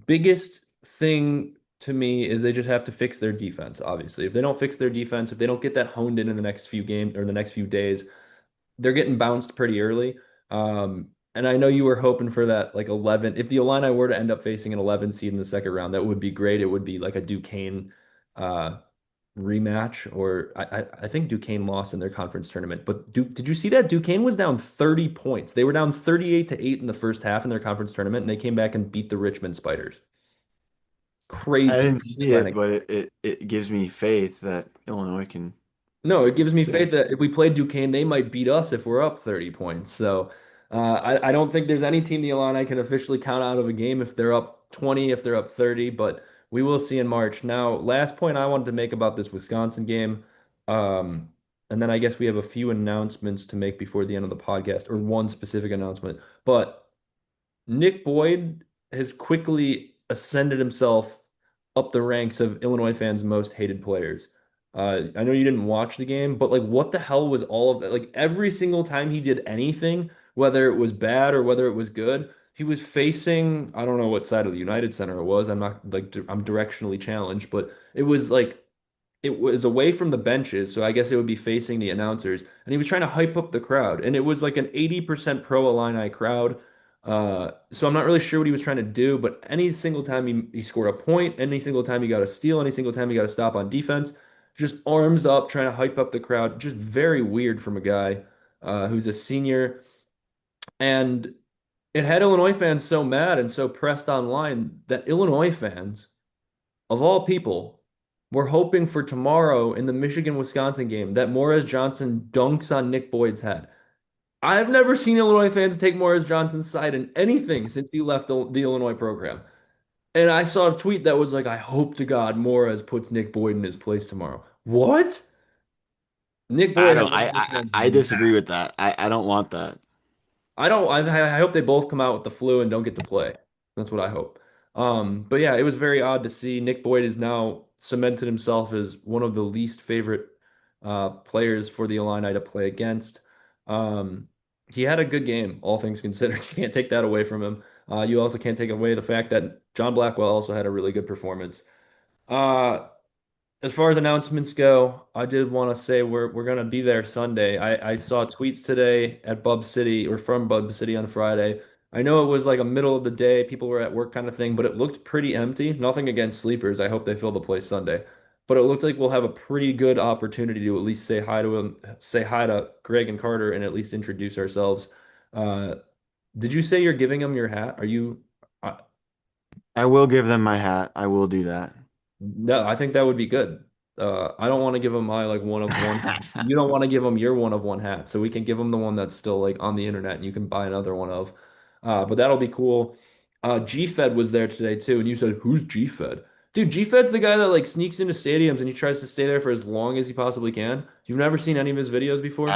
Biggest thing to me is they just have to fix their defense, obviously. If they don't fix their defense, if they don't get that honed in the next few games or the next few days, they're getting bounced pretty early. And I know you were hoping for that like 11. If the Illini were to end up facing an 11 seed in the second round, that would be great. It would be like a Duquesne uh, rematch, or I think Duquesne lost in their conference tournament. But did you see that Duquesne was down 30 points? They were down 38-8 in the first half in their conference tournament, and they came back and beat the Richmond Spiders. I Crazy. didn't see it, but it gives me faith that Illinois can No, it gives me So faith that if we played Duquesne, they might beat us if we're up 30 points. So I don't think there's any team in the Illini can officially count out of a game if they're up 20, if they're up 30, but we will see in March. Now, last point I wanted to make about this Wisconsin game, um, and then I guess we have a few announcements to make before the end of the podcast, or one specific announcement. But Nick Boyd has quickly ascended himself up the ranks of Illinois fans' most hated players. I know you didn't watch the game, but like, what the hell was all of that? Like, every single time he did anything, whether it was bad or whether it was good, he was facing, I don't know what side of the United Center it was. I'm not like, I'm directionally challenged, but it was like it was away from the benches, so I guess it would be facing the announcers. And he was trying to hype up the crowd, and it was like an 80% pro Illini crowd. So I'm not really sure what he was trying to do, but any single time he scored a point, any single time he got a steal, any single time he got a stop on defense, just arms up, trying to hype up the crowd. Just very weird from a guy who's a senior. And it had Illinois fans so mad and so pressed online that Illinois fans of all people, we're hoping for tomorrow in the Michigan-Wisconsin game that Morris Johnson dunks on Nick Boyd's head. I've never seen Illinois fans take Morris Johnson's side in anything since he left the Illinois program. And I saw a tweet that was like, I hope to God Morris puts Nick Boyd in his place tomorrow. What? Nick I Boyd has don't. Illinois fans I disagree mad. with that. I don't want that. I don't. I hope they both come out with the flu and don't get to play. That's what I hope. But yeah, it was very odd to see. Nick Boyd has now cemented himself as one of the least favorite players for the Illini to play against. He had a good game, all things considered. You can't take that away from him. You also can't take away the fact that John Blackwell also had a really good performance. Uh, as far as announcements go, I did want to say we're gonna be there Sunday. I saw tweets today at Bub City or from Bub City on Friday. I know it was like a middle of the day, people were at work kind of thing, but it looked pretty empty. Nothing against sleepers. I hope they fill the place Sunday. But it looked like we'll have a pretty good opportunity to at least say hi to him, say hi to Greg and Carter, and at least introduce ourselves. Uh, did you say you're giving them your hat? Are you? I will give them my hat. I will do that. No, I think that would be good. I don't want to give them my like one of one hat. You don't want to give them your one of one hat, so we can give them the one that's still like on the internet and you can buy another one of. But that'll be cool. G-Fed was there today too, and you said, "Who's G-Fed?" Dude, G-Fed's the guy that like sneaks into stadiums and he tries to stay there for as long as he possibly can. You've never seen any of his videos before?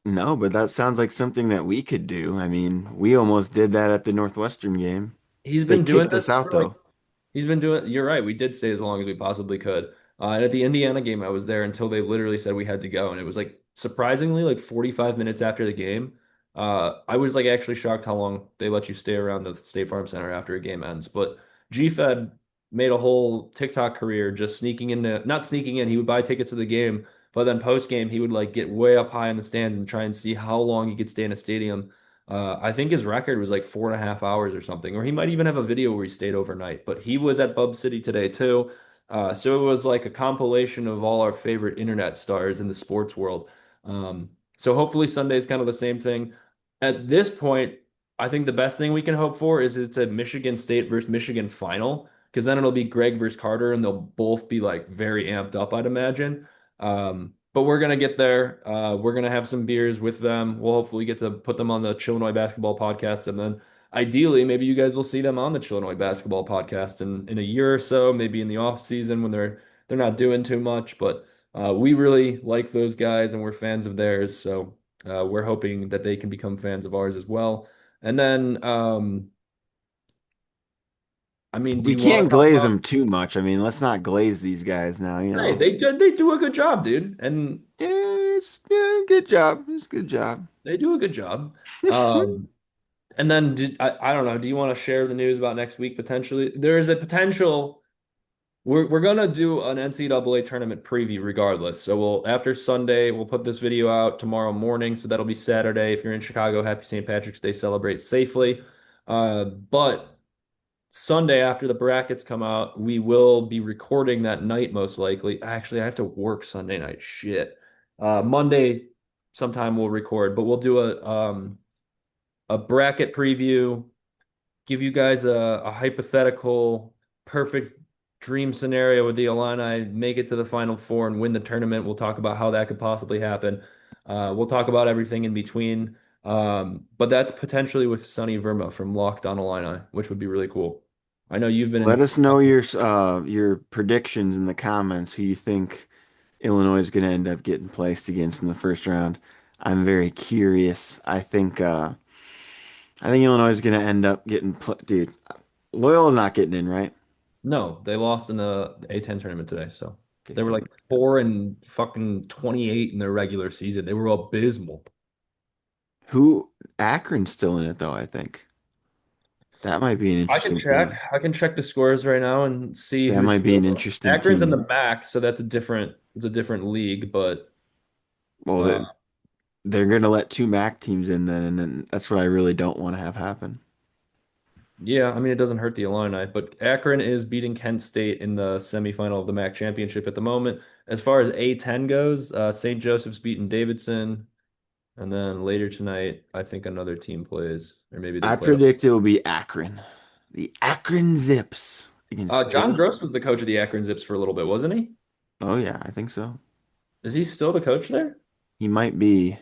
No, but that sounds like something that we could do. I mean, we almost did that at the Northwestern game. He's They been doing kicked this us out for like though. He's been doing, you're right. We did stay as long as we possibly could. And at the Indiana game, I was there until they literally said we had to go. And it was like surprisingly like 45 minutes after the game. I was like actually shocked how long they let you stay around the State Farm Center after a game ends. But G-Fed made a whole TikTok career just sneaking into, not sneaking in, he would buy tickets to the game, but then post game, he would like get way up high in the stands and try and see how long he could stay in a stadium. I think his record was like 4.5 hours or something, or he might even have a video where he stayed overnight. But he was at Bub City today too. So it was like a compilation of all our favorite internet stars in the sports world. So hopefully Sunday is kind of the same thing. At this point, I think the best thing we can hope for is it's a Michigan State versus Michigan final, because then it'll be Greg versus Carter, and they'll both be like very amped up, I'd imagine. But we're gonna get there. We're gonna have some beers with them. We'll hopefully get to put them on the Chillinois basketball podcast, and then ideally, maybe you guys will see them on the Chillinois basketball podcast in a year or so, maybe in the off season when they're not doing too much. But we really like those guys, and we're fans of theirs. So we're hoping that they can become fans of ours as well. And then, I mean, do We you want can't to talk glaze about? them too much. I mean, let's not glaze these guys now, you Hey, know. they do a good job, dude, and Yeah, yeah, good job. It's a good job. they do a good job. Um, And then I don't know, do you want to share the news about next week potentially? There is a potential we're gonna do an NCAA tournament preview regardless. So we'll after Sunday, we'll put this video out tomorrow morning. So that'll be Saturday. If you're in Chicago, happy St. Patrick's Day, celebrate safely. But Sunday after the brackets come out, we will be recording that night most likely. Actually, I have to work Sunday night. Shit. Monday sometime we'll record, but we'll do a bracket preview, give you guys a hypothetical perfect dream scenario with the Illini make it to the Final Four and win the tournament. We'll talk about how that could possibly happen. We'll talk about everything in between. But that's potentially with Sonny Verma from Locked On Illini, which would be really cool. I know you've been Let in. us know your predictions in the comments who you think Illinois is going to end up getting placed against in the first round. I'm very curious. I think Illinois is going to end up getting dude. Loyola's not getting in, right? No, they lost in the A10 tournament today. So Good they were like thing. 4 and fucking 28 in their regular season. They were abysmal. Who Akron's still in it though, I think. That might be an I can interesting check. team. I can check the scores right now and see That who's might be an still. interesting Akron's in the team. MAC, so that's a different. It's a different league, but Well, uh, they're going to let two MAC teams in then, and then that's what I really don't want to have happen. yeah, I mean it doesn't hurt the Illini, but Akron is beating Kent State in the semifinal of the MAC championship at the moment. As far as A10 goes, St. Joseph's beating Davidson, and then later tonight, I think another team plays, or maybe they I play. predict it will be Akron. The Akron Zips against John Illinois. Gross was the coach of the Akron Zips for a little bit, wasn't he? Oh yeah, I think so. Is he still the coach there? He might be.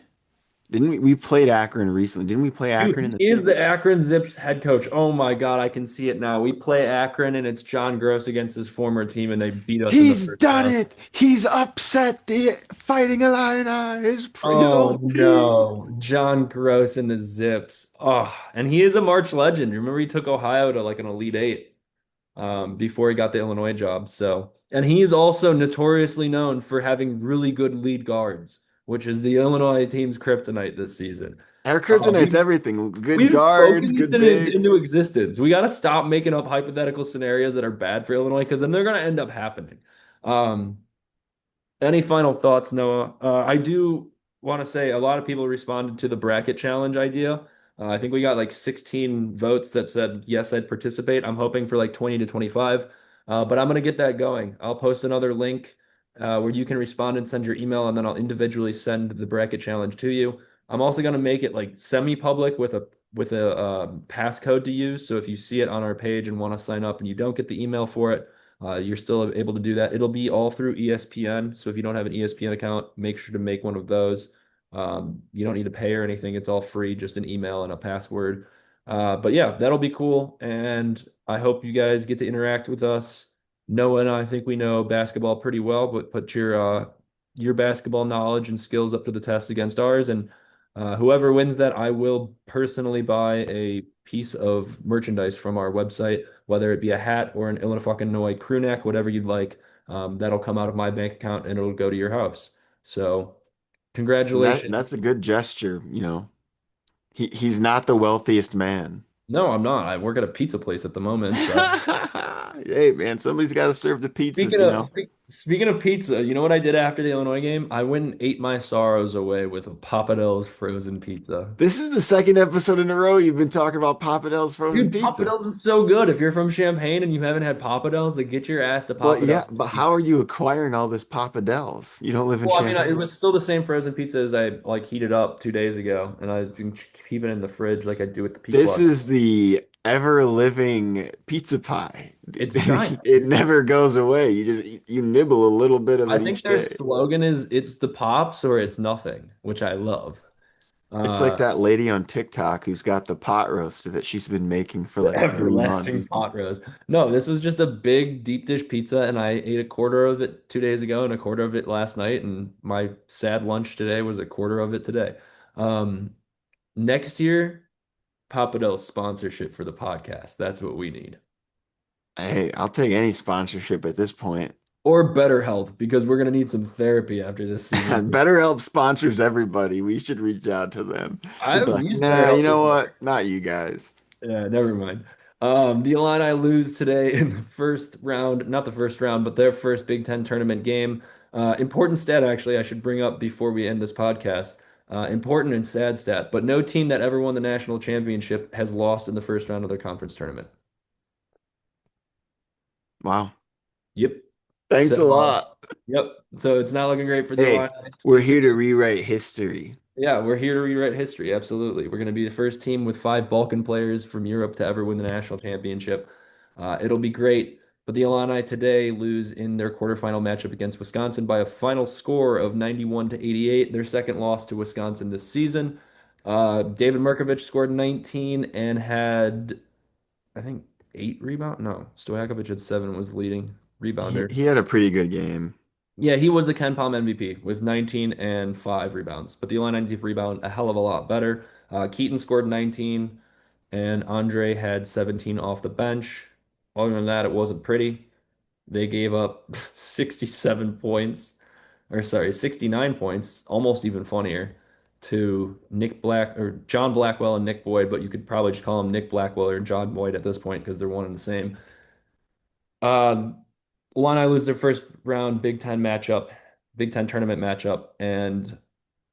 Didn't we played Akron recently? Didn't we play Dude, Akron in he the is chip? the Akron Zips head coach. Oh my God, I can see it now. We play Akron and it's John Gross against his former team and they beat us in the He's first done round. it. He's upset the Fighting Illini, his Oh old team. no, John Gross and the Zips. Oh, and he is a March legend. Remember he took Ohio to like an Elite Eight before he got the Illinois job. So, and he's also notoriously known for having really good lead guards, which is the Illinois team's kryptonite this season. Our Uh, kryptonite's we everything. Good We've spoken guards, this good bigs. into existence. We got to stop making up hypothetical scenarios that are bad for Illinois because then they're going to end up happening. Um, any final thoughts, Noah? I do want to say a lot of people responded to the bracket challenge idea. I think we got like 16 votes that said, yes, I'd participate. I'm hoping for like 20 to 25, but I'm going to get that going. I'll post another link where you can respond and send your email, and then I'll individually send the bracket challenge to you. I'm also going to make it like semi-public with a passcode to use. So if you see it on our page and want to sign up and you don't get the email for it, you're still able to do that. It'll be all through ESPN. So if you don't have an ESPN account, make sure to make one of those. You don't need to pay or anything. It's all free, just an email and a password. But yeah, that'll be cool. And I hope you guys get to interact with us. Noah and I think we know basketball pretty well, but put your basketball knowledge and skills up to the test against ours. And whoever wins that, I will personally buy a piece of merchandise from our website, whether it be a hat or an Illinois crew neck, whatever you'd like. That'll come out of my bank account and it'll go to your house. So, And congratulations. that's a good gesture, you know. He's not the wealthiest man. No, I'm not. I work at a pizza place at the moment. So, Hey man, somebody's got to serve the pizzas, speaking you of know. speaking of pizza, you know what I did after the Illinois game? I went and ate my sorrows away with a Papa Del's frozen pizza. This is the second episode in a row you've been talking about Papa Del's frozen Dude, Papa pizza. Del's is so good. If you're from Champaign and you haven't had Papa Del's, like get your ass to Well, Papa yeah, Del's. but how are you acquiring all this Papa Del's? You don't live in Well, I mean, it Champaign. was still the same frozen pizza as I like heated up 2 days ago, and I've been keeping it in the fridge like I do with the P This Plus. is the ever living pizza pie. It's giant. It never goes away. You nibble a little bit of I it think each their day. slogan is "It's the pops or it's nothing," which I love. It's like Uh, that lady on TikTok who's got the pot roast that she's been making for the like 3 months. everlasting pot roast. No, this was just a big deep dish pizza, and I ate a quarter of it 2 days ago and a quarter of it last night, and my sad lunch today was a quarter of it today. Um, Next year, Papadel's sponsorship for the podcast. That's what we need. Hey, I'll take any sponsorship at this point. Or BetterHelp, because we're gonna need some therapy after this season. BetterHelp sponsors everybody. We should reach out to them. They'd be I've like, used nah, you BetterHelp know before. what? Not you guys. Yeah, never mind. The Illini lose today in the first round, not the first round, but their first Big Ten tournament game. Important stat, actually, I should bring up before we end this podcast. Important and sad stat, but no team that ever won the national championship has lost in the first round of their conference tournament. Wow. Yep. Thanks a So, lot. yep. So it's not looking great for the Hey, Illini we're here to rewrite history. Yeah, we're here to rewrite history. Absolutely. We're going to be the first team with 5 Balkan players from Europe to ever win the national championship. It'll be great. But the Illini today lose in their quarterfinal matchup against Wisconsin by a final score of 91 to 88, their second loss to Wisconsin this season. David Merkovich scored 19 and had, I think, 8 rebounds. No, Stojakovic had 7, was the leading He rebounder. he had a pretty good game. Yeah, he was the Ken Palm MVP with 19 and 5 rebounds. But the Illini did rebound a hell of a lot better. Keaton scored 19, and Andre had 17 off the bench. Other than that, it wasn't pretty. They gave up 67 points, or sorry, 69 points, almost even funnier, to Nick Black or John Blackwell and Nick Boyd, but you could probably just call him Nick Blackwell or John Boyd at this point because they're one and the same. Uh, Illini lose their first round Big Ten tournament matchup, and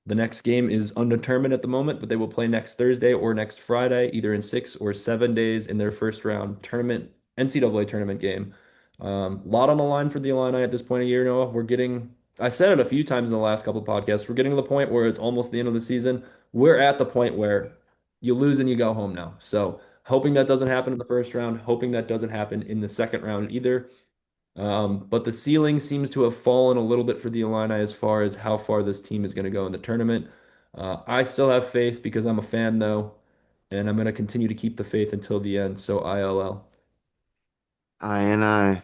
the next game is undetermined at the moment, but they will play next Thursday or next Friday, either in 6 or 7 days in their first round tournament, NCAA tournament game. Lot on the line for the Illini at this point of year, Noah. I said it a few times in the last couple of podcasts, we're getting to the point where it's almost the end of the season. We're at the point where you lose and you go home now. So hoping that doesn't happen in the first round, hoping that doesn't happen in the second round either. But the ceiling seems to have fallen a little bit for the Illini as far as how far this team is going to go in the tournament. I still have faith because I'm a fan, though, and I'm going to continue to keep the faith until the end. So ILL. I and I.